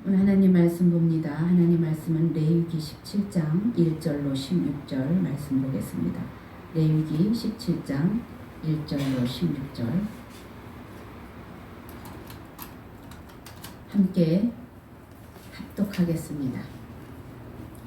오늘 하나님 말씀 봅니다. 하나님 말씀은 레위기 17장 1절로 16절 말씀 보겠습니다. 레위기 17장 1절로 16절 함께 합독하겠습니다.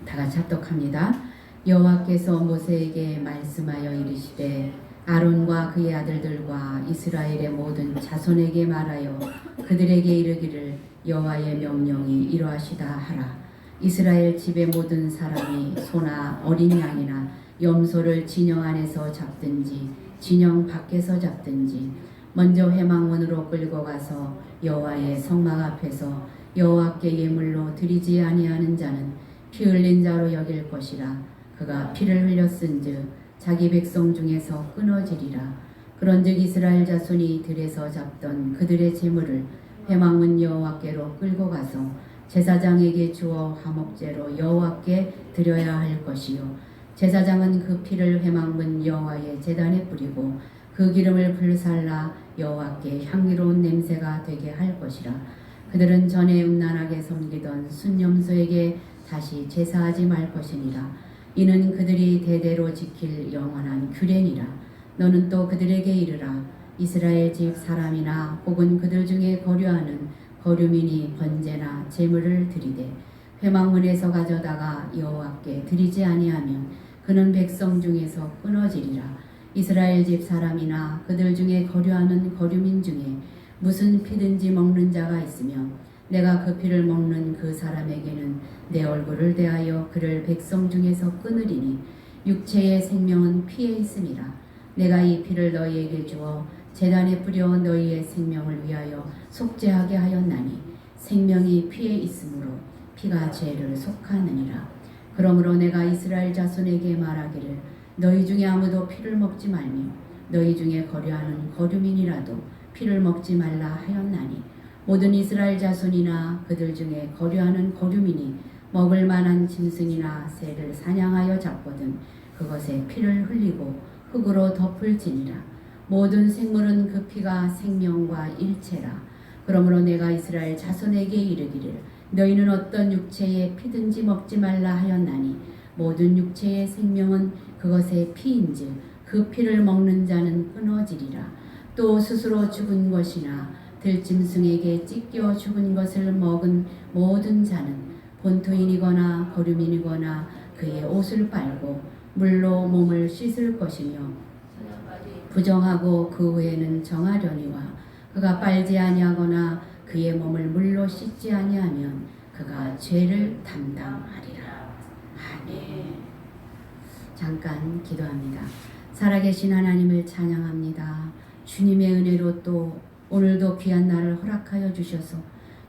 다 같이 합독합니다. 여호와께서 모세에게 말씀하여 이르시되 아론과 그의 아들들과 이스라엘의 모든 자손에게 말하여 그들에게 이르기를 여호와의 명령이 이러하시다 하라. 이스라엘 집의 모든 사람이 소나 어린 양이나 염소를 진영 안에서 잡든지 진영 밖에서 잡든지 먼저 회막문으로 끌고 가서 여호와의 성막 앞에서 여호와께 예물로 드리지 아니하는 자는 피 흘린 자로 여길 것이라. 그가 피를 흘렸은즉 자기 백성 중에서 끊어지리라. 그런즉 이스라엘 자손이 들에서 잡던 그들의 재물을 회막문 여호와께로 끌고 가서 제사장에게 주어 화목제로 여호와께 드려야 할 것이요 제사장은 그 피를 회막문 여호와의 제단에 뿌리고 그 기름을 불살라 여호와께 향기로운 냄새가 되게 할 것이라. 그들은 전에 음란하게 섬기던 순염소에게 다시 제사하지 말 것이니라. 이는 그들이 대대로 지킬 영원한 규례니라. 너는 또 그들에게 이르라. 이스라엘 집 사람이나 혹은 그들 중에 거류하는 거류민이 번제나 제물을 드리되 회막문에서 가져다가 여호와께 드리지 아니하면 그는 백성 중에서 끊어지리라. 이스라엘 집 사람이나 그들 중에 거류하는 거류민 중에 무슨 피든지 먹는 자가 있으면 내가 그 피를 먹는 그 사람에게는 내 얼굴을 대하여 그를 백성 중에서 끊으리니 육체의 생명은 피에 있음이라. 내가 이 피를 너희에게 주어 제단에 뿌려 너희의 생명을 위하여 속죄하게 하였나니 생명이 피에 있으므로 피가 죄를 속하느니라. 그러므로 내가 이스라엘 자손에게 말하기를 너희 중에 아무도 피를 먹지 말며 너희 중에 거류하는 거류민이라도 피를 먹지 말라 하였나니 모든 이스라엘 자손이나 그들 중에 거류하는 거류민이 먹을 만한 짐승이나 새를 사냥하여 잡거든 그것에 피를 흘리고 흙으로 덮을지니라. 모든 생물은 그 피가 생명과 일체라. 그러므로 내가 이스라엘 자손에게 이르기를 너희는 어떤 육체의 피든지 먹지 말라 하였나니 모든 육체의 생명은 그것의 피인즉 그 피를 먹는 자는 끊어지리라. 또 스스로 죽은 것이나 들짐승에게 찢겨 죽은 것을 먹은 모든 자는 본토인이거나 거류민이거나 그의 옷을 빨고 물로 몸을 씻을 것이며 부정하고 그 후에는 정하려니와 그가 빨지 아니하거나 그의 몸을 물로 씻지 아니하면 그가 죄를 담당하리라. 아멘. 잠깐 기도합니다. 살아계신 하나님을 찬양합니다. 주님의 은혜로 또 오늘도 귀한 날을 허락하여 주셔서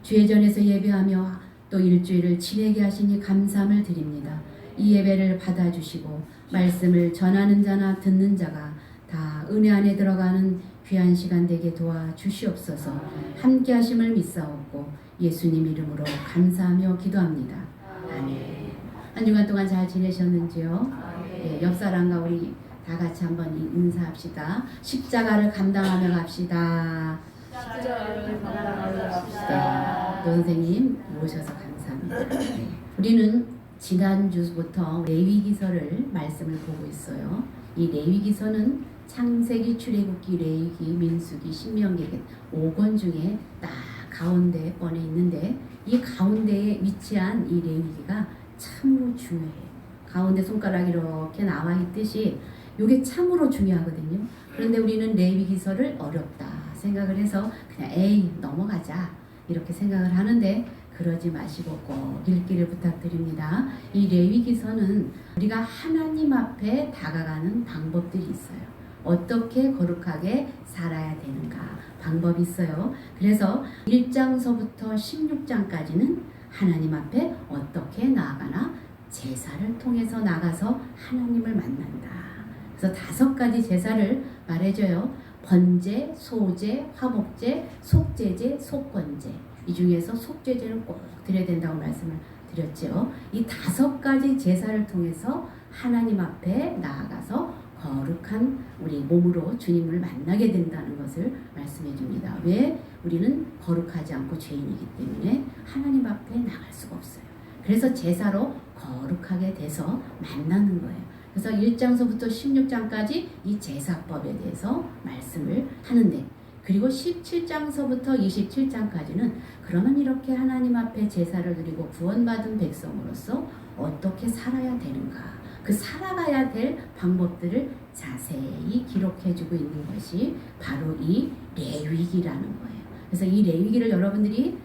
주의 전에서 예배하며 또 일주일을 지내게 하시니 감사함을 드립니다. 이 예배를 받아주시고 말씀을 전하는 자나 듣는 자가 다 은혜 안에 들어가는 귀한 시간 되게 도와주시옵소서. 함께 하심을 믿사옵고 예수님 이름으로 감사하며 기도합니다. 아멘. 한 주간 동안 잘 지내셨는지요? 네, 옆 사람과 우리 다 같이 한번 인사합시다. 십자가를 감당하며 갑시다. 십자가를 감당하며 갑시다. 네, 선생님 모셔서 감사합니다. 네, 우리는 지난주부터 레위기서를 말씀을 보고 있어요. 이 레위기서는 창세기, 출애굽기, 레위기, 민수기, 신명기 5권 중에 딱 가운데 번에 있는데 이 가운데에 위치한 이 레위기가 참으로 중요해요. 가운데 손가락이 이렇게 나와 있듯이 이게 참으로 중요하거든요. 그런데 우리는 레위기서를 어렵다 생각을 해서 그냥 에이 넘어가자 이렇게 생각을 하는데 그러지 마시고 꼭 읽기를 부탁드립니다. 이 레위기서는 우리가 하나님 앞에 다가가는 방법들이 있어요. 어떻게 거룩하게 살아야 되는가 방법이 있어요. 그래서 1장서부터 16장까지는 하나님 앞에 어떻게 나아가나 제사를 통해서 나가서 하나님을 만난다. 그래서 5가지 제사를 말해줘요. 번제, 소제, 화목제, 속제제, 속건제. 이 중에서 속죄제는 꼭 드려야 된다고 말씀을 드렸죠. 이 5가지 제사를 통해서 하나님 앞에 나아가서 거룩한 우리 몸으로 주님을 만나게 된다는 것을 말씀해 줍니다. 왜? 우리는 거룩하지 않고 죄인이기 때문에 하나님 앞에 나갈 수가 없어요. 그래서 제사로 거룩하게 돼서 만나는 거예요. 그래서 1장서부터 16장까지 이 제사법에 대해서 말씀을 하는데, 그리고 17장서부터 27장까지는 그러면 이렇게 하나님 앞에 제사를 드리고 구원받은 백성으로서 어떻게 살아야 되는가, 그 살아가야 될 방법들을 자세히 기록해주고 있는 것이 바로 이 레위기라는 거예요. 그래서 이 레위기를 여러분들이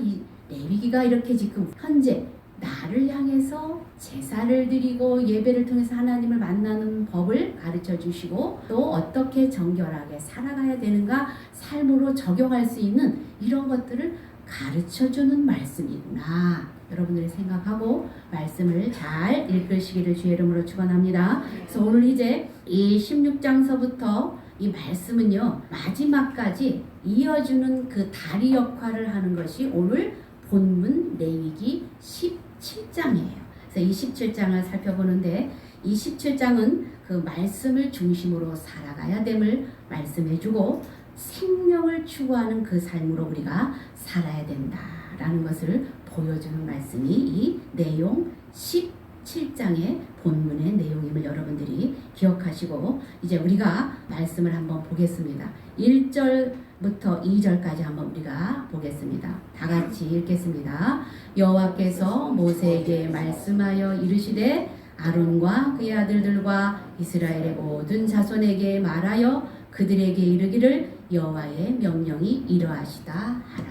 이 레위기가 이렇게 지금 현재 나를 향해서 제사를 드리고 예배를 통해서 하나님을 만나는 법을 가르쳐 주시고, 또 어떻게 정결하게 살아가야 되는가, 삶으로 적용할 수 있는 이런 것들을 가르쳐 주는 말씀이구나, 여러분들이 생각하고 말씀을 잘 읽으시기를 주의 이름으로 축원합니다. 그래서 오늘 이제 이 16장서부터 이 말씀은요, 마지막까지 이어주는 그 다리 역할을 하는 것이 오늘 본문 레위기 17장이에요. 그래서 이 17장을 살펴보는데, 이 17장은 그 말씀을 중심으로 살아가야 됨을 말씀해주고, 생명을 추구하는 그 삶으로 우리가 살아야 된다라는 것을 보여주는 말씀이 이 내용 17장의 본문의 내용임을 여러분들이 기억하시고, 이제 우리가 말씀을 한번 보겠습니다. 1절부터 2절까지 한번 우리가 보겠습니다. 다 같이 읽겠습니다. 여호와께서 모세에게 말씀하여 이르시되 아론과 그의 아들들과 이스라엘의 모든 자손에게 말하여 그들에게 이르기를 여호와의 명령이 이러하시다 하라.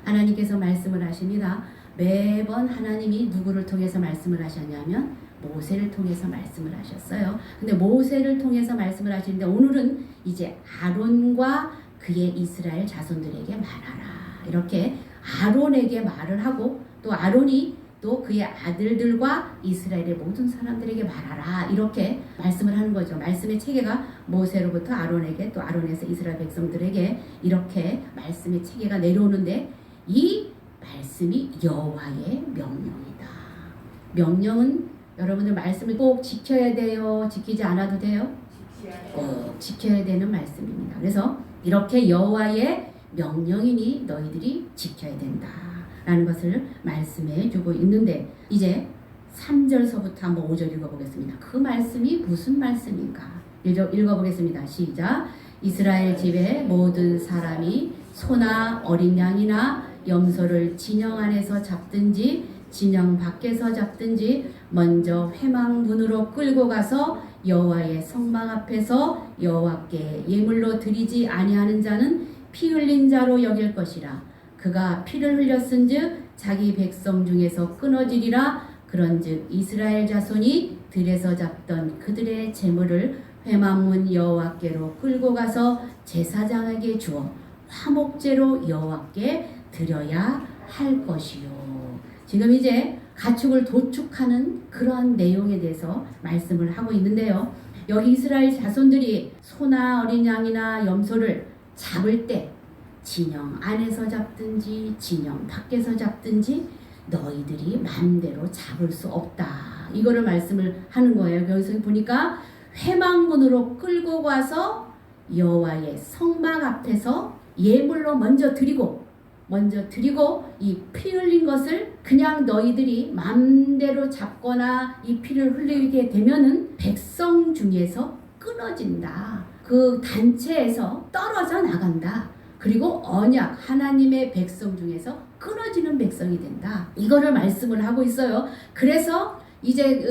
하나님께서 말씀을 하십니다. 매번 하나님이 누구를 통해서 말씀을 하셨냐면 모세를 통해서 말씀을 하셨어요. 근데 모세를 통해서 말씀을 하시는데, 오늘은 이제 아론과 그의 이스라엘 자손들에게 말하라, 이렇게 아론에게 말을 하고, 또 아론이 또 그의 아들들과 이스라엘의 모든 사람들에게 말하라, 이렇게 말씀을 하는 거죠. 말씀의 체계가 모세로부터 아론에게, 또 아론에서 이스라엘 백성들에게 이렇게 말씀의 체계가 내려오는데, 이 말씀이 여호와의 명령이다. 명령은 여러분들 말씀을 꼭 지켜야 돼요? 지키지 않아도 돼요? 꼭 지켜야 되는 말씀입니다. 그래서 이렇게 여호와의 명령이니 너희들이 지켜야 된다 라는 것을 말씀해 주고 있는데, 이제 3절서부터 한번 5절 읽어보겠습니다. 그 말씀이 무슨 말씀인가 읽어보겠습니다. 시작. 이스라엘 집의 모든 사람이 소나 어린 양이나 염소를 진영 안에서 잡든지 진영 밖에서 잡든지 먼저 회막문으로 끌고 가서 여호와의 성막 앞에서 여호와께 예물로 드리지 아니하는 자는 피 흘린 자로 여길 것이라. 그가 피를 흘렸은즉 자기 백성 중에서 끊어지리라. 그런즉 이스라엘 자손이 들에서 잡던 그들의 제물을 회막문 여호와께로 끌고 가서 제사장에게 주어 화목제로 여호와께 드려야 할 것이요. 지금 이제 가축을 도축하는 그러한 내용에 대해서 말씀을 하고 있는데요. 여기 이스라엘 자손들이 소나 어린 양이나 염소를 잡을 때 진영 안에서 잡든지 진영 밖에서 잡든지 너희들이 마음대로 잡을 수 없다, 이거를 말씀을 하는 거예요. 여기서 보니까 회막문으로 끌고 가서 여호와의 성막 앞에서 예물로 먼저 드리고 이 피 흘린 것을 그냥 너희들이 마음대로 잡거나 이 피를 흘리게 되면은 백성 중에서 끊어진다. 그 단체에서 떨어져 나간다. 그리고 언약, 하나님의 백성 중에서 끊어지는 백성이 된다. 이거를 말씀을 하고 있어요. 그래서 이제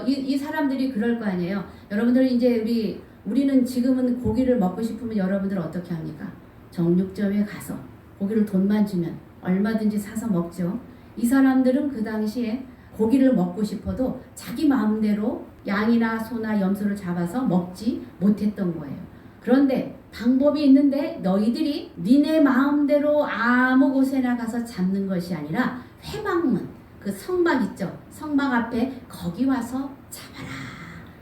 이 사람들이 그럴 거 아니에요. 여러분들 이제 우리는 지금은 고기를 먹고 싶으면 여러분들 어떻게 합니까? 정육점에 가서 고기를 돈만 주면 얼마든지 사서 먹죠. 이 사람들은 그 당시에 고기를 먹고 싶어도 자기 마음대로 양이나 소나 염소를 잡아서 먹지 못했던 거예요. 그런데 방법이 있는데 너희들이 니네 마음대로 아무 곳에나 가서 잡는 것이 아니라 회막문, 그 성막 있죠. 성막 앞에 거기 와서 잡아라,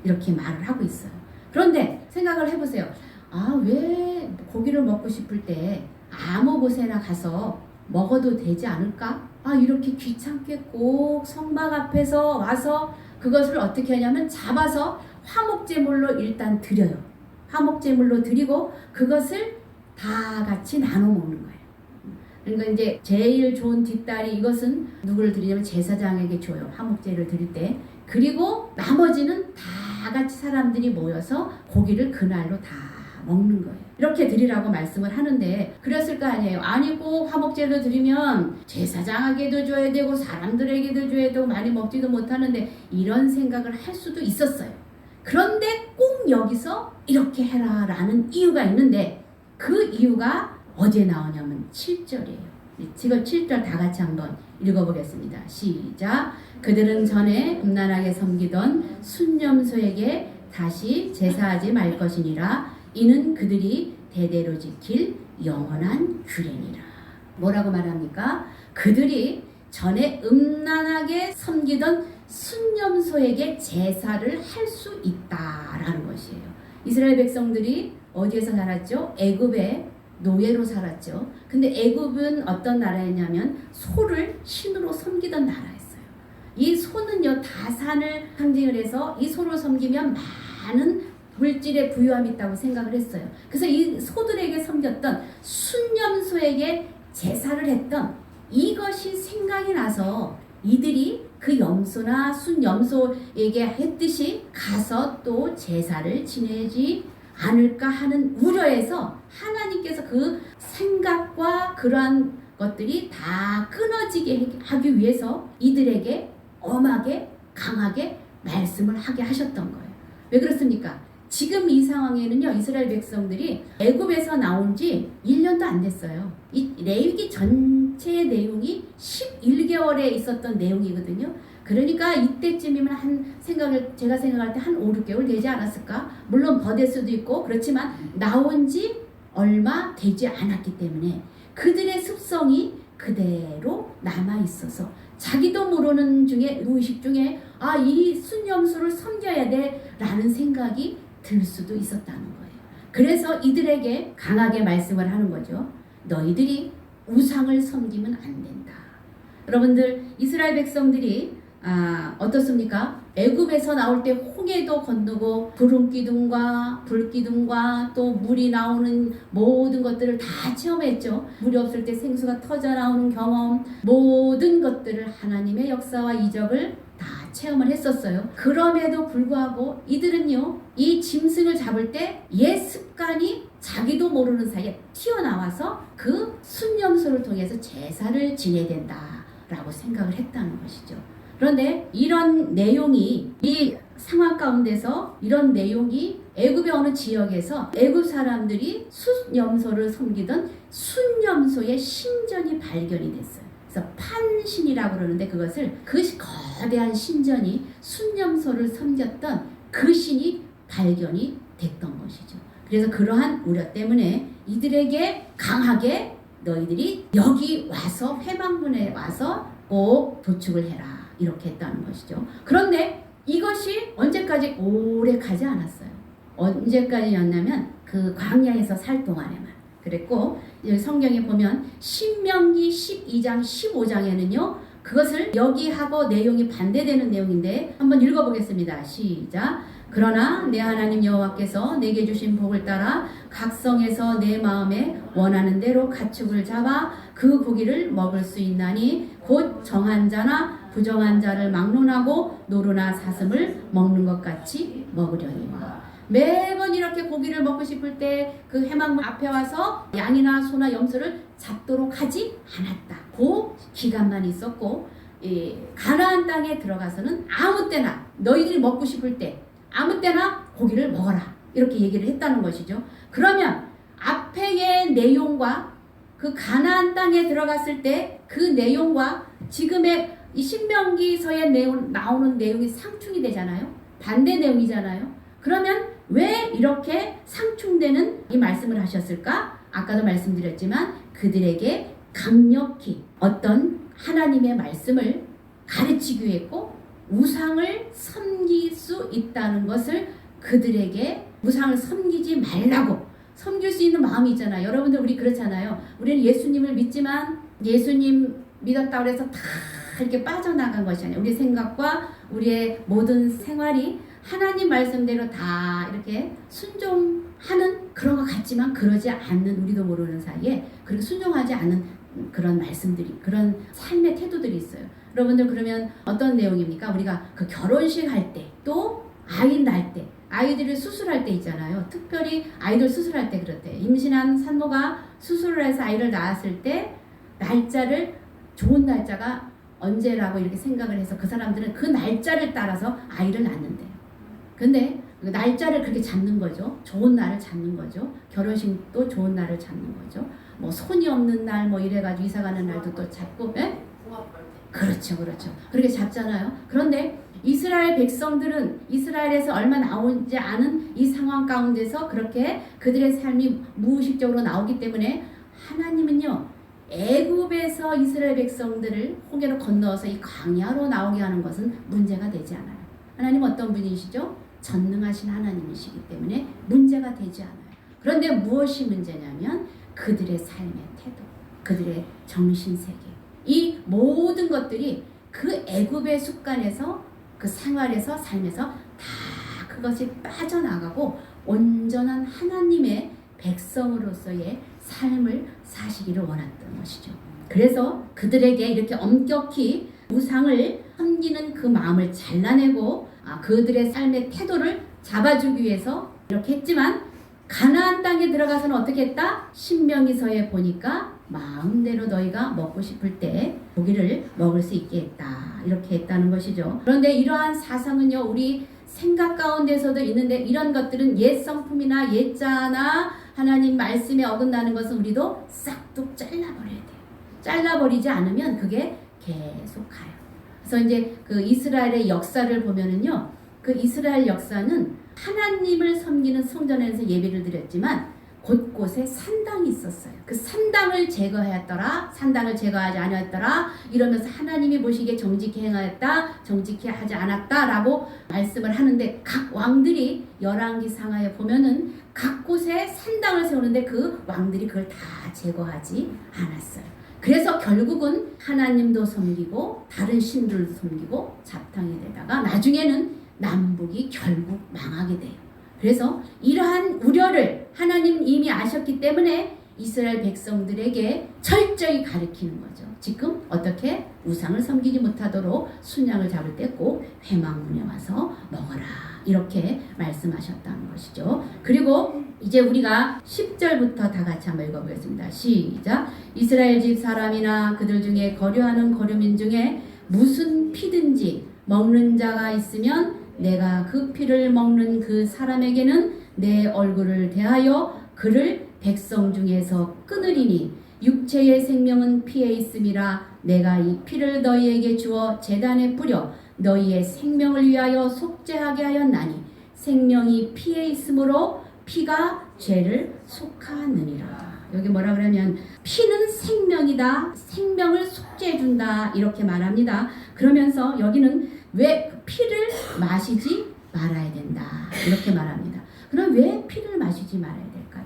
이렇게 말을 하고 있어요. 그런데 생각을 해보세요. 왜 고기를 먹고 싶을 때 아무 곳에나 가서 먹어도 되지 않을까? 이렇게 귀찮게 꼭 성막 앞에서 와서 그것을 어떻게 하냐면 잡아서 화목제물로 일단 드려요. 화목제물로 드리고 그것을 다 같이 나눠 먹는 거예요. 그러니까 이제 제일 좋은 뒷다리 이것은 누구를 드리냐면 제사장에게 줘요. 화목제를 드릴 때. 그리고 나머지는 다 같이 사람들이 모여서 고기를 그날로 다 먹는 거예요. 이렇게 드리라고 말씀을 하는데 그랬을 거 아니에요. 아니고 화목제를 드리면 제사장에게도 줘야 되고 사람들에게도 줘야 되고 많이 먹지도 못하는데 이런 생각을 할 수도 있었어요. 그런데 꼭 여기서 이렇게 해라 라는 이유가 있는데 그 이유가 어디에 나오냐면 7절이에요. 지금 7절 다 같이 한번 읽어보겠습니다. 시작. 그들은 전에 음란하게 섬기던 순념소에게 다시 제사하지 말 것이니라. 이는 그들이 대대로 지킬 영원한 규례니라. 뭐라고 말합니까? 그들이 전에 음란하게 섬기던 순념소에게 제사를 할 수 있다라는 것이에요. 이스라엘 백성들이 어디에서 살았죠? 애굽의 노예로 살았죠. 근데 애굽은 어떤 나라였냐면 소를 신으로 섬기던 나라였어요. 이 소는요 다산을 상징을 해서 이 소를 섬기면 많은 물질의 부유함이 있다고 생각을 했어요. 그래서 이 소들에게 섬겼던 순념소에게 제사를 했던 이것이 생각이 나서 이들이 그 염소나 순염소에게 했듯이 가서 또 제사를 지내지 않을까 하는 우려에서 하나님께서 그 생각과 그러한 것들이 다 끊어지게 하기 위해서 이들에게 엄하게 강하게 말씀을 하게 하셨던 거예요. 왜 그렇습니까? 지금 이 상황에는요 이스라엘 백성들이 애굽에서 나온 지 1년도 안 됐어요. 이 레위기 전체 내용이 11개월에 있었던 내용이거든요. 그러니까 이때쯤이면 제가 생각할 때 한 5, 6개월 되지 않았을까? 물론 더 될 수도 있고 그렇지만 나온 지 얼마 되지 않았기 때문에 그들의 습성이 그대로 남아 있어서 자기도 모르는 중에 무의식 중에 이 순념수를 섬겨야 돼 라는 생각이 들 수도 있었다는 거예요. 그래서 이들에게 강하게 말씀을 하는 거죠. 너희들이 우상을 섬기면 안 된다. 여러분들 이스라엘 백성들이 어떻습니까? 애굽에서 나올 때 홍해도 건너고 구름기둥과 불기둥과 또 물이 나오는 모든 것들을 다 체험했죠. 물이 없을 때 생수가 터져 나오는 경험, 모든 것들을 하나님의 역사와 이적을 다 체험을 했었어요. 그럼에도 불구하고 이들은요 이 짐승을 잡을 때 옛 습관이 자기도 모르는 사이에 튀어나와서 그 순념소를 통해서 제사를 지내야 된다라고 생각을 했다는 것이죠. 그런데 이런 내용이 이 상황 가운데서 이런 내용이 애굽의 어느 지역에서 애굽 사람들이 순염소를 섬기던 순염소의 신전이 발견이 됐어요. 그래서 판신이라고 그러는데 그것을 그 거대한 신전이 순념소를 섬겼던 그 신이 발견이 됐던 것이죠. 그래서 그러한 우려 때문에 이들에게 강하게 너희들이 여기 와서 회막문에 와서 꼭 도축을 해라 이렇게 했다는 것이죠. 그런데 이것이 언제까지 오래 가지 않았어요. 언제까지였냐면 그 광야에서 살 동안에만 그랬고 성경에 보면 신명기 12장 15장에는요 그것을 여기하고 내용이 반대되는 내용인데 한번 읽어보겠습니다. 시작. 그러나 내 하나님 여호와께서 내게 주신 복을 따라 각 성에서 내 마음에 원하는 대로 가축을 잡아 그 고기를 먹을 수 있나니 곧 정한 자나 부정한 자를 막론하고 노루나 사슴을 먹는 것 같이 먹으려니와. 매번 이렇게 고기를 먹고 싶을 때 그 회막문 앞에 와서 양이나 소나 염소를 잡도록 하지 않았다. 그 기간만 있었고 가나안 땅에 들어가서는 아무 때나 너희들이 먹고 싶을 때 아무 때나 고기를 먹어라 이렇게 얘기를 했다는 것이죠. 그러면 앞에의 내용과 그 가나안 땅에 들어갔을 때 그 내용과 지금의 이 신명기서에 나오는 내용이 상충이 되잖아요. 반대 내용이잖아요. 그러면 왜 이렇게 상충되는 이 말씀을 하셨을까? 아까도 말씀드렸지만 그들에게 강력히 어떤 하나님의 말씀을 가르치기 위했고 우상을 섬길 수 있다는 것을 그들에게 우상을 섬기지 말라고 섬길 수 있는 마음이 있잖아요. 여러분들 우리 그렇잖아요. 우리는 예수님을 믿지만 예수님 믿었다고 해서 다 이렇게 빠져나간 것이 아니에요. 우리 생각과 우리의 모든 생활이 하나님 말씀대로 다 이렇게 순종하는 그런 것 같지만 그러지 않는, 우리도 모르는 사이에 그렇게 순종하지 않는 그런 말씀들이, 그런 삶의 태도들이 있어요. 여러분들, 그러면 어떤 내용입니까? 우리가 그 결혼식 할 때, 또 아이 낳을 때, 아이들을 수술할 때 있잖아요. 특별히 아이들 수술할 때 그럴 때, 임신한 산모가 수술을 해서 아이를 낳았을 때 날짜를, 좋은 날짜가 언제라고 이렇게 생각을 해서 그 사람들은 그 날짜를 따라서 아이를 낳는데요. 근데 그 날짜를 그렇게 잡는 거죠. 좋은 날을 잡는 거죠. 결혼식도 좋은 날을 잡는 거죠. 뭐 손이 없는 날 뭐 이래가지고 이사 가는 날도 또 잡고, 예? 그렇죠. 그렇게 잡잖아요. 그런데 이스라엘 백성들은 이스라엘에서 얼마 나오지 않은 이 상황 가운데서 그렇게 그들의 삶이 무의식적으로 나오기 때문에 하나님은요, 애굽에서 이스라엘 백성들을 홍해로 건너서 이 광야로 나오게 하는 것은 문제가 되지 않아요. 하나님 어떤 분이시죠? 전능하신 하나님이시기 때문에 문제가 되지 않아요. 그런데 무엇이 문제냐면 그들의 삶의 태도, 그들의 정신세계, 이 모든 것들이 그 애굽의 습관에서, 그 생활에서, 삶에서 다 그것이 빠져나가고 온전한 하나님의 백성으로서의 삶을 사시기를 원했던 것이죠. 그래서 그들에게 이렇게 엄격히 우상을 섬기는 그 마음을 잘라내고 그들의 삶의 태도를 잡아주기 위해서 이렇게 했지만, 가나안 땅에 들어가서는 어떻게 했다? 신명기서에 보니까 마음대로 너희가 먹고 싶을 때 고기를 먹을 수 있게 했다, 이렇게 했다는 것이죠. 그런데 이러한 사상은요, 우리 생각 가운데서도 있는데, 이런 것들은 옛 성품이나 옛자나 하나님 말씀에 어긋나는 것은 우리도 싹둑 잘라버려야 돼요. 잘라버리지 않으면 그게 계속 가요. 그래서 이제 그 이스라엘의 역사를 보면은요, 그 이스라엘 역사는 하나님을 섬기는 성전에서 예배를 드렸지만 곳곳에 산당이 있었어요. 그 산당을 제거하였더라, 산당을 제거하지 않았더라, 이러면서 하나님이 보시기에 정직히 행하였다, 정직히 하지 않았다라고 말씀을 하는데, 각 왕들이 열왕기상하에 보면은 각 곳에 산당을 세우는데 그 왕들이 그걸 다 제거하지 않았어요. 그래서 결국은 하나님도 섬기고 다른 신들도 섬기고 잡탕이 되다가 나중에는 남북이 결국 망하게 돼요. 그래서 이러한 우려를 하나님 이미 아셨기 때문에 이스라엘 백성들에게 철저히 가르치는 거죠. 지금 어떻게 우상을 섬기지 못하도록 순양을 잡을 때 꼭 회막문에 와서 먹어라, 이렇게 말씀하셨다는 것이죠. 그리고 이제 우리가 10절부터 다 같이 한번 읽어보겠습니다. 시작. 이스라엘 집 사람이나 그들 중에 거류하는 거류민 중에 무슨 피든지 먹는 자가 있으면 내가 그 피를 먹는 그 사람에게는 내 얼굴을 대하여 그를 백성 중에서 끊으리니 육체의 생명은 피에 있음이라. 내가 이 피를 너희에게 주어 제단에 뿌려 너희의 생명을 위하여 속죄하게 하였나니 생명이 피에 있으므로 피가 죄를 속하느니라. 여기 뭐라 그러면 피는 생명이다, 생명을 속죄해준다, 이렇게 말합니다. 그러면서 여기는 왜 피를 마시지 말아야 된다, 이렇게 말합니다. 그럼 왜 피를 마시지 말아야 될까요?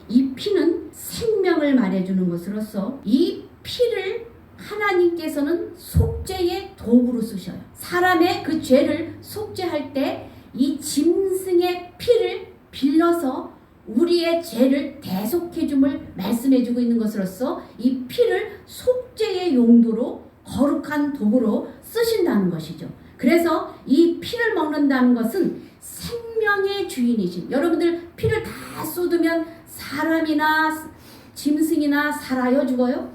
이 피는 생명을 말해주는 것으로서 이 피를 하나님께서는 속죄의 도구로 쓰셔요. 사람의 그 죄를 속죄할 때 이 짐승의 피를 빌려서 우리의 죄를 대속해줌을 말씀해주고 있는 것으로서 이 피를 속죄의 용도로, 거룩한 도구로 쓰신다는 것이죠. 그래서 이 피를 먹는다는 것은 생명의 주인이신, 여러분들 피를 다 쏟으면 사람이나 짐승이나 살아요, 죽어요?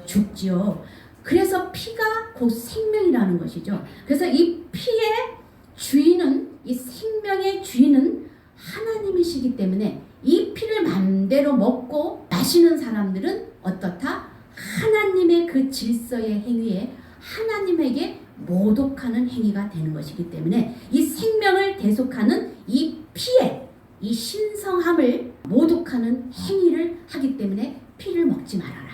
죽지요. 그래서 피가 곧 생명이라는 것이죠. 그래서 이 피의 주인은, 이 생명의 주인은 하나님이시기 때문에 이 피를 맘대로 먹고 마시는 사람들은 어떻다? 하나님의 그 질서의 행위에 하나님에게 모독하는 행위가 되는 것이기 때문에 이 생명을 대속하는 이 피에 이 신성함을 모독하는 행위를 하기 때문에 피를 먹지 말아라,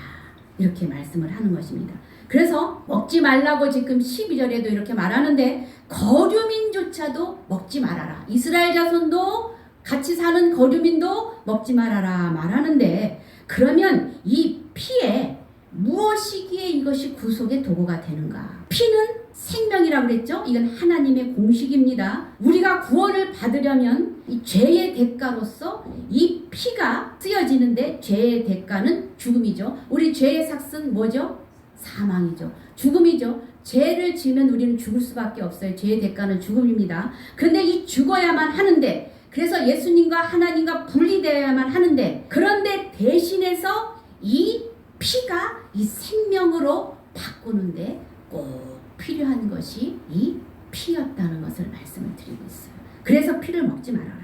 이렇게 말씀을 하는 것입니다. 그래서 먹지 말라고 지금 12절에도 이렇게 말하는데 거류민조차도 먹지 말아라, 이스라엘 자손도 같이 사는 거류민도 먹지 말아라 말하는데, 그러면 이 피에 무엇이기에 이것이 구속의 도구가 되는가? 피는 생명이라 생명이라고 그랬죠? 이건 하나님의 공식입니다. 우리가 구원을 받으려면 이 죄의 대가로서 이 피가 쓰여지는데 죄의 대가는 죽음이죠. 우리 죄의 삭은 뭐죠? 사망이죠. 죽음이죠. 죄를 지으면 우리는 죽을 수밖에 없어요. 죄의 대가는 죽음입니다. 그런데 이 죽어야만 하는데, 그래서 예수님과 하나님과 분리되어야만 하는데, 그런데 대신해서 이 피가 이 생명으로 바꾸는데 꼭 필요한 것이 이 피였다는 것을 말씀을 드리고 있어요. 그래서 피를 먹지 말아라.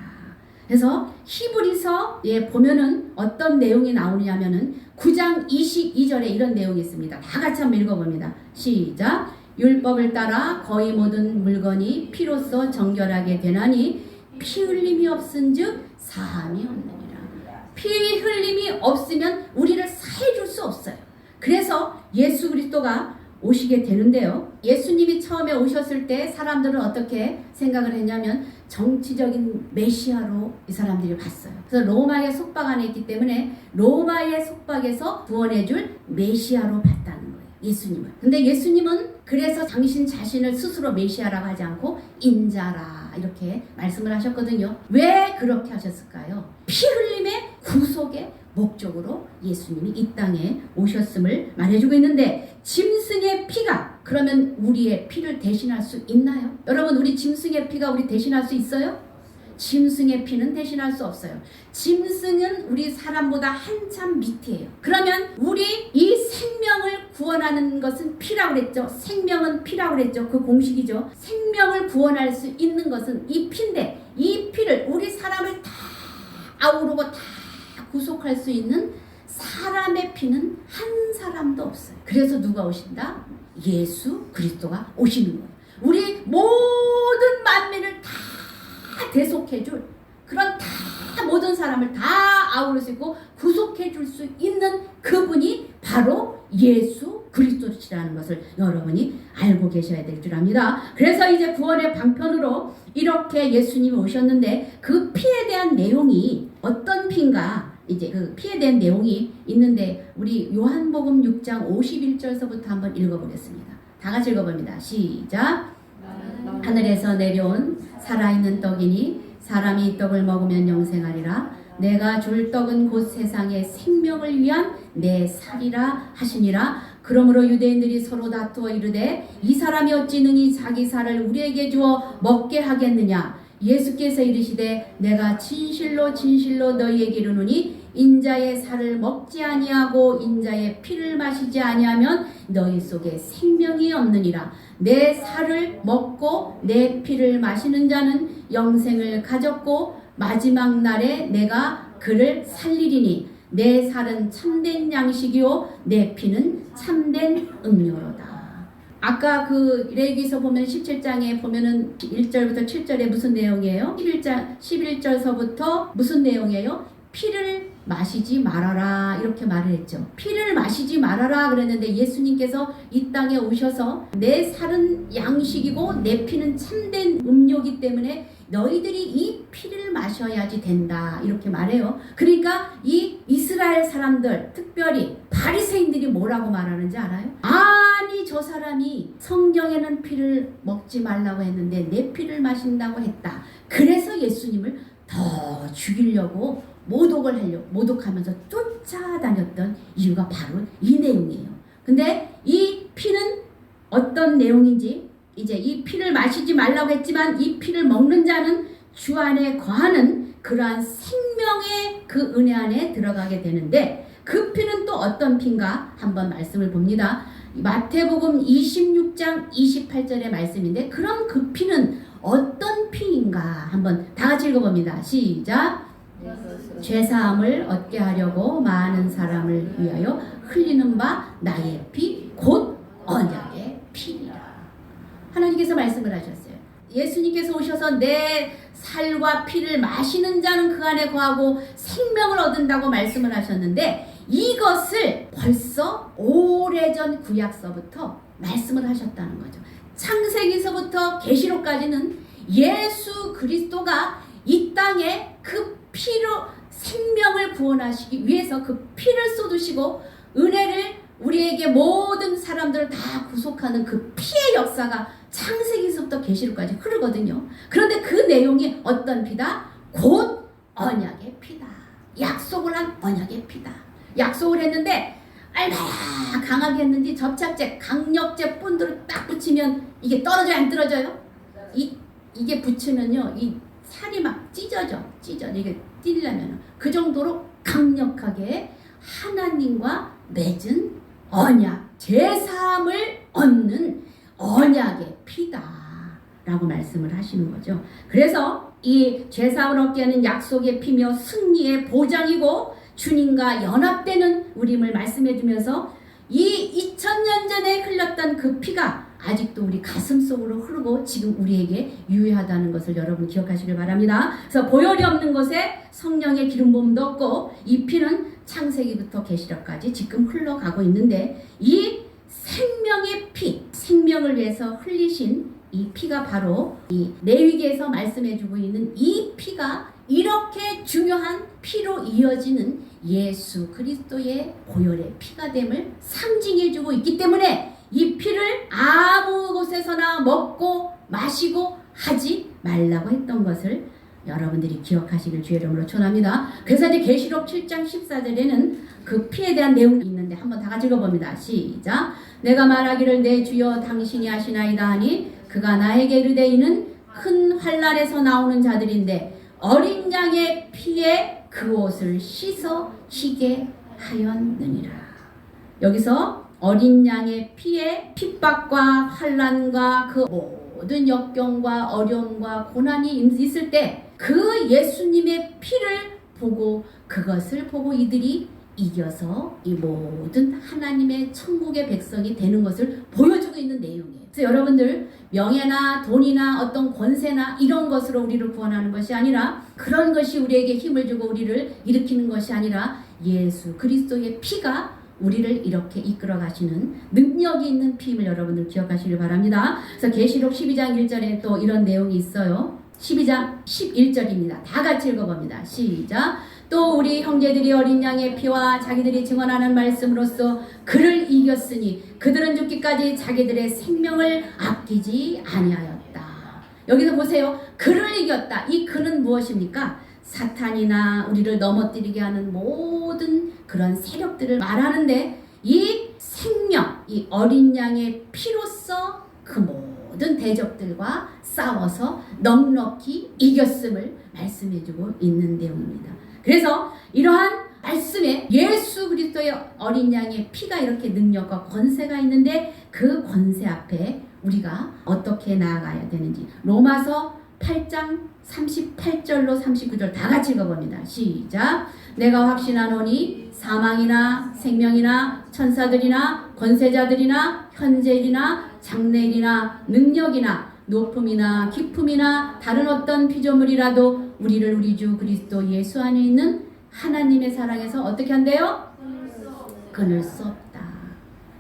그래서 히브리서에 보면은 어떤 내용이 나오냐면은 9장 22절에 이런 내용이 있습니다. 다 같이 한번 읽어봅니다. 시작. 율법을 따라 거의 모든 물건이 피로써 정결하게 되나니 피 흘림이 없은즉 사함이 없느니라. 피 흘림이 없으면 우리를 사해줄 수 없어요. 그래서 예수 그리스도가 오시게 되는데요. 예수님이 처음에 오셨을 때 사람들은 어떻게 생각을 했냐면 정치적인 메시아로 이 사람들이 봤어요. 그래서 로마의 속박 안에 있기 때문에 로마의 속박에서 구원해줄 메시아로 봤다는 거예요. 예수님을. 근데 예수님은 그래서 당신 자신을 스스로 메시아라고 하지 않고 인자라 이렇게 말씀을 하셨거든요. 왜 그렇게 하셨을까요? 피 흘림의 구속의 목적으로 예수님이 이 땅에 오셨음을 말해주고 있는데, 짐승의 피가 그러면 우리의 피를 대신할 수 있나요? 여러분, 우리 짐승의 피가 우리 대신할 수 있어요? 짐승의 피는 대신할 수 없어요. 짐승은 우리 사람보다 한참 밑이에요. 그러면 우리 이 생명을 구원하는 것은 피라고 그랬죠. 생명은 피라고 그랬죠. 그 공식이죠. 생명을 구원할 수 있는 것은 이 피인데, 이 피를 우리 사람을 다 아우르고 다 구속할 수 있는 사람의 피는 한 사람도 없어요. 그래서 누가 오신다? 예수 그리스도가 오시는 거예요. 우리 모든 만민을 다 대속해줄 그런 다 모든 사람을 다 아우를 수 있고 구속해줄 수 있는 그분이 바로 예수 그리스도시라는 것을 여러분이 알고 계셔야 될 줄 압니다. 그래서 이제 구원의 방편으로 이렇게 예수님이 오셨는데, 그 피에 대한 내용이 어떤 피인가, 이제 그 피에 대한 내용이 있는데 우리 요한복음 6장 51절서부터 한번 읽어보겠습니다. 다 같이 읽어봅니다. 시작. 하늘에서 내려온 살아있는 떡이니 사람이 이 떡을 먹으면 영생하리라. 내가 줄 떡은 곧 세상의 생명을 위한 내 살이라 하시니라. 그러므로 유대인들이 서로 다투어 이르되 이 사람이 어찌 능히 자기 살을 우리에게 주어 먹게 하겠느냐. 예수께서 이르시되 내가 진실로 진실로 너희에게 이르노니 인자의 살을 먹지 아니하고 인자의 피를 마시지 아니하면 너희 속에 생명이 없느니라. 내 살을 먹고 내 피를 마시는 자는 영생을 가졌고 마지막 날에 내가 그를 살리리니 내 살은 참된 양식이요 내 피는 참된 음료로다. 아까 그 레위기서 보면 17장에 보면은 1절부터 7절에 무슨 내용이에요? 11절서부터 무슨 내용이에요? 피를 마시지 말아라 이렇게 말을 했죠. 피를 마시지 말아라 그랬는데 예수님께서 이 땅에 오셔서 내 살은 양식이고 내 피는 참된 음료이기 때문에 너희들이 이 피를 마셔야지 된다 이렇게 말해요. 그러니까 이 이스라엘 사람들, 특별히 바리새인들이 뭐라고 말하는지 알아요? 아니 저 사람이 성경에는 피를 먹지 말라고 했는데 내 피를 마신다고 했다. 그래서 예수님을 더 죽이려고 모독하면서 쫓아다녔던 이유가 바로 이 내용이에요. 근데 이 피는 어떤 내용인지, 이제 이 피를 마시지 말라고 했지만 이 피를 먹는 자는 주 안에 거하는 그러한 생명의 그 은혜 안에 들어가게 되는데, 그 피는 또 어떤 피인가 한번 말씀을 봅니다. 마태복음 26장 28절의 말씀인데, 그럼 그 피는 어떤 피인가 한번 다 같이 읽어봅니다. 시작. 죄사함을 얻게 하려고 많은 사람을 위하여 흘리는 바 나의 피 곧 언약의 피니라. 하나님께서 말씀을 하셨어요. 예수님께서 오셔서 내 살과 피를 마시는 자는 그 안에 거하고 생명을 얻는다고 말씀을 하셨는데, 이것을 벌써 오래전 구약서부터 말씀을 하셨다는 거죠. 창세기서부터 계시록까지는 예수 그리스도가 이 땅에 그 피로 생명을 구원하시기 위해서 그 피를 쏟으시고 은혜를 우리에게 모든 사람들을 다 구속하는 그 피의 역사가 창세기서부터 계시록까지 흐르거든요. 그런데 그 내용이 어떤 피다? 곧 언약의 피다. 약속을 한 언약의 피다. 약속을 했는데 얼마나 강하게 했는지 접착제, 강력제 본드를 딱 붙이면 이게 떨어져요, 안 떨어져요? 이게 붙이면요, 이 살이 막 찢어져. 이게 띄려면 그 정도로 강력하게 하나님과 맺은 언약, 제사함을 얻는 언약의 피다라고 말씀을 하시는 거죠. 그래서 이 제사함을 얻게 하는 약속의 피며 승리의 보장이고 주님과 연합되는 우리임을 말씀해 주면서 이 2000년 전에 흘렀던 그 피가 아직도 우리 가슴 속으로 흐르고 지금 우리에게 유효하다는 것을 여러분 기억하시길 바랍니다. 그래서 보혈이 없는 곳에 성령의 기름 부음도 없고 이 피는 창세기부터 계시록까지 지금 흘러가고 있는데 이 생명의 피, 생명을 위해서 흘리신 이 피가 바로 이 레위기에서 말씀해주고 있는 이 피가 이렇게 중요한 피로 이어지는 예수 그리스도의 보혈의 피가 됨을 상징해주고 있기 때문에 이 피를 아무 곳에서나 먹고 마시고 하지 말라고 했던 것을 여러분들이 기억하시길 주의 이름으로 축원합니다. 그래서 이제 계시록 7장 14절에는 그 피에 대한 내용이 있는데 한번 다 같이 읽어봅니다. 시작. 내가 말하기를 내 주여 당신이 하시나이다 하니 그가 나에게 이르되 이는 큰 환난에서 나오는 자들인데 어린 양의 피에 그 옷을 씻어 희게 하였느니라. 여기서 어린 양의 피에 핍박과 환난과 그 모든 역경과 어려움과 고난이 있을 때 그 예수님의 피를 보고 그것을 보고 이들이 이겨서 이 모든 하나님의 천국의 백성이 되는 것을 보여주고 있는 내용이에요. 그래서 여러분들 명예나 돈이나 어떤 권세나 이런 것으로 우리를 구원하는 것이 아니라 그런 것이 우리에게 힘을 주고 우리를 일으키는 것이 아니라 예수 그리스도의 피가 우리를 이렇게 이끌어 가시는 능력이 있는 피임을 여러분들 기억하시길 바랍니다. 그래서 계시록 12장 1절에 또 이런 내용이 있어요. 12장 11절입니다. 다 같이 읽어봅니다. 시작. 또 우리 형제들이 어린 양의 피와 자기들이 증언하는 말씀으로써 그를 이겼으니 그들은 죽기까지 자기들의 생명을 아끼지 아니하였다. 여기서 보세요. 그를 이겼다. 이 그는 무엇입니까? 사탄이나 우리를 넘어뜨리게 하는 모든 그런 세력들을 말하는데 이 생명, 이 어린 양의 피로써 그 모든 대적들과 싸워서 넉넉히 이겼음을 말씀해주고 있는 내용입니다. 그래서 이러한 말씀에 예수 그리스도의 어린 양의 피가 이렇게 능력과 권세가 있는데 그 권세 앞에 우리가 어떻게 나아가야 되는지 로마서 8장 38절로 39절 다 같이 읽어봅니다. 시작. 내가 확신하노니 사망이나 생명이나 천사들이나 권세자들이나 현재일이나 장래일이나 능력이나 높음이나 깊음이나 다른 어떤 피조물이라도 우리를 우리 주 그리스도 예수 안에 있는 하나님의 사랑에서 어떻게 한대요? 끊을 수 없다.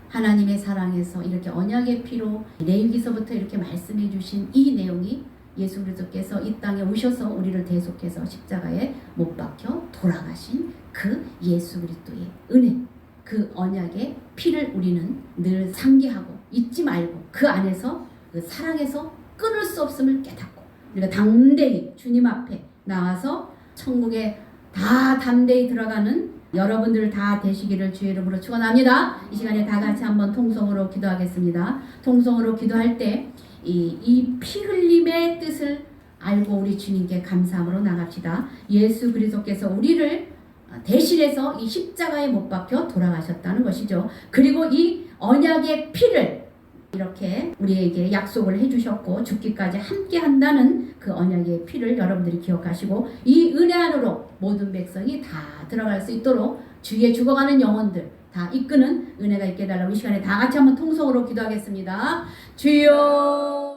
하나님의 사랑에서 이렇게 언약의 피로 레위기서부터 이렇게 말씀해 주신 이 내용이 예수 그리스도께서 이 땅에 오셔서 우리를 대속해서 십자가에 못 박혀 돌아가신 그 예수 그리스도의 은혜, 그 언약의 피를 우리는 늘 상기하고 잊지 말고 그 안에서 그 사랑에서 끊을 수 없음을 깨닫고 우리가 담대히 주님 앞에 나와서 천국에 다 담대히 들어가는 여러분들 다 되시기를 주의 이름으로 축원합니다. 이 시간에 다 같이 한번 통성으로 기도하겠습니다. 통성으로 기도할 때 이 피 흘림의 뜻을 알고 우리 주님께 감사함으로 나갑시다. 예수 그리스도께서 우리를 대신해서 이 십자가에 못 박혀 돌아가셨다는 것이죠. 그리고 이 언약의 피를 이렇게 우리에게 약속을 해주셨고 죽기까지 함께 한다는 그 언약의 피를 여러분들이 기억하시고 이 은혜 안으로 모든 백성이 다 들어갈 수 있도록 주위에 죽어가는 영혼들 다 이끄는 은혜가 있게 해달라고 이 시간에 다 같이 한번 통성으로 기도하겠습니다. 주여